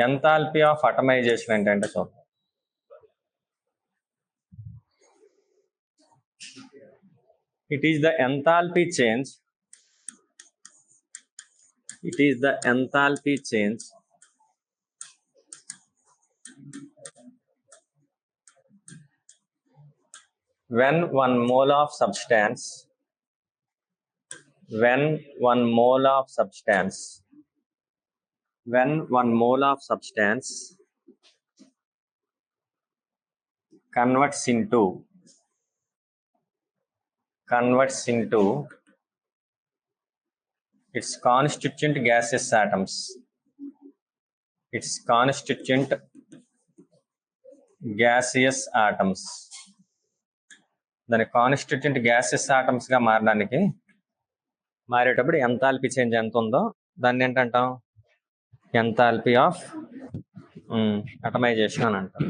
Enthalpy of అటమైజేషన్ ఏంటంటే చూద్దాం. It is the enthalpy change. It is the enthalpy change when one mole of substance converts into its constituent gaseous atoms. దాని constituent gases atoms గా మారేటప్పుడు enthalpy change ఎంత ఉందో దాన్ని ఏంటంటాం? Enthalpy of అటమైజేషన్ అని అంటాం.